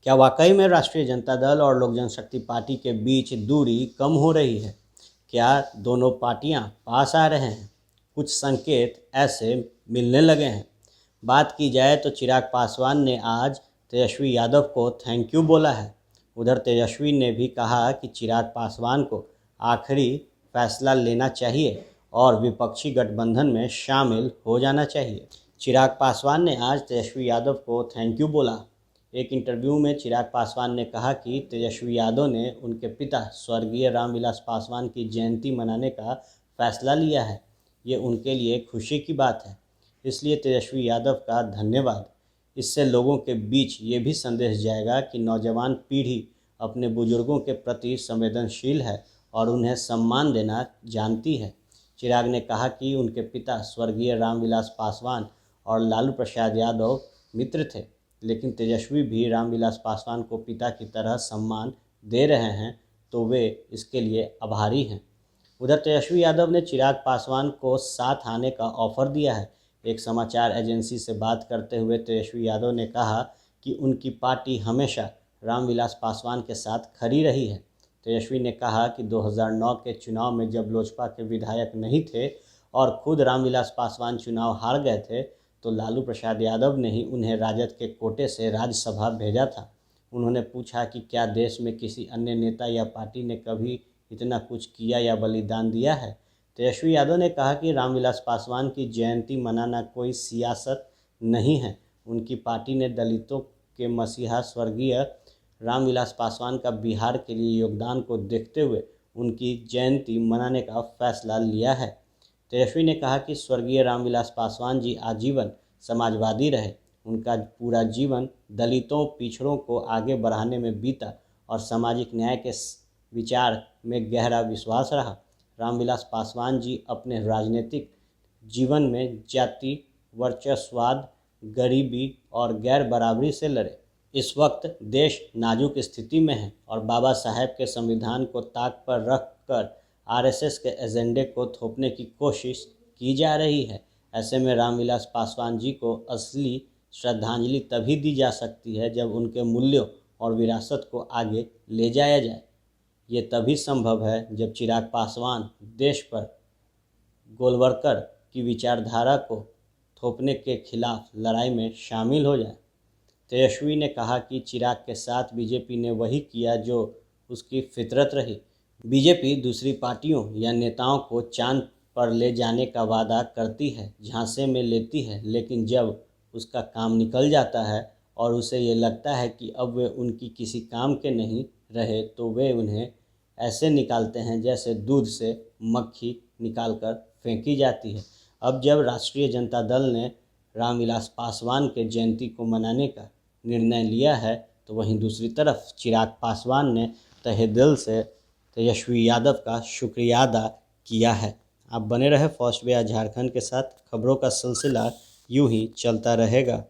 क्या वाकई में राष्ट्रीय जनता दल और लोक जनशक्ति पार्टी के बीच दूरी कम हो रही है? क्या दोनों पार्टियां पास आ रहे हैं? कुछ संकेत ऐसे मिलने लगे हैं। बात की जाए तो चिराग पासवान ने आज तेजस्वी यादव को थैंक यू बोला है। उधर तेजस्वी ने भी कहा कि चिराग पासवान को आखिरी फैसला लेना चाहिए और विपक्षी गठबंधन में शामिल हो जाना चाहिए। चिराग पासवान ने आज तेजस्वी यादव को थैंक यू बोला। एक इंटरव्यू में चिराग पासवान ने कहा कि तेजस्वी यादव ने उनके पिता स्वर्गीय रामविलास पासवान की जयंती मनाने का फैसला लिया है। ये उनके लिए खुशी की बात है, इसलिए तेजस्वी यादव का धन्यवाद। इससे लोगों के बीच ये भी संदेश जाएगा कि नौजवान पीढ़ी अपने बुजुर्गों के प्रति संवेदनशील है और उन्हें सम्मान देना जानती है। चिराग ने कहा कि उनके पिता स्वर्गीय रामविलास पासवान और लालू प्रसाद यादव मित्र थे, लेकिन तेजस्वी भी रामविलास पासवान को पिता की तरह सम्मान दे रहे हैं, तो वे इसके लिए आभारी हैं। उधर तेजस्वी यादव ने चिराग पासवान को साथ आने का ऑफर दिया है। एक समाचार एजेंसी से बात करते हुए तेजस्वी यादव ने कहा कि उनकी पार्टी हमेशा रामविलास पासवान के साथ खड़ी रही है। तेजस्वी ने कहा कि 2009 के चुनाव में जब लोजपा के विधायक नहीं थे और खुद रामविलास पासवान चुनाव हार गए थे, तो लालू प्रसाद यादव ने ही उन्हें राजद के कोटे से राज्यसभा भेजा था। उन्होंने पूछा कि क्या देश में किसी अन्य नेता या पार्टी ने कभी इतना कुछ किया या बलिदान दिया है। तेजस्वी यादव ने कहा कि रामविलास पासवान की जयंती मनाना कोई सियासत नहीं है। उनकी पार्टी ने दलितों के मसीहा स्वर्गीय रामविलास पासवान का बिहार के लिए योगदान को देखते हुए उनकी जयंती मनाने का फैसला लिया है। तेजस्वी ने कहा कि स्वर्गीय रामविलास पासवान जी आजीवन समाजवादी रहे। उनका पूरा जीवन दलितों पिछड़ों को आगे बढ़ाने में बीता और सामाजिक न्याय के विचार में गहरा विश्वास रहा। रामविलास पासवान जी अपने राजनीतिक जीवन में जाति, वर्चस्ववाद, गरीबी और गैर बराबरी से लड़े। इस वक्त देश नाजुक स्थिति में है और बाबा साहेब के संविधान को ताक पर रख कर आरएसएस के एजेंडे को थोपने की कोशिश की जा रही है। ऐसे में रामविलास पासवान जी को असली श्रद्धांजलि तभी दी जा सकती है जब उनके मूल्यों और विरासत को आगे ले जाया जाए। ये तभी संभव है जब चिराग पासवान देश पर गोलवरकर की विचारधारा को थोपने के खिलाफ लड़ाई में शामिल हो जाए। तेजस्वी ने कहा कि चिराग के साथ बीजेपी ने वही किया जो उसकी फितरत रही। बीजेपी दूसरी पार्टियों या नेताओं को चांद पर ले जाने का वादा करती है, झांसे में लेती है, लेकिन जब उसका काम निकल जाता है और उसे ये लगता है कि अब वे उनकी किसी काम के नहीं रहे, तो वे उन्हें ऐसे निकालते हैं जैसे दूध से मक्खी निकालकर फेंकी जाती है। अब जब राष्ट्रीय जनता दल ने रामविलास पासवान के जयंती को मनाने का निर्णय लिया है, तो वहीं दूसरी तरफ चिराग पासवान ने तहे दिल से तेजस्वी यादव का शुक्रिया अदा किया है। आप बने रहे फर्स्ट वे झारखंड के साथ। खबरों का सिलसिला यूं ही चलता रहेगा।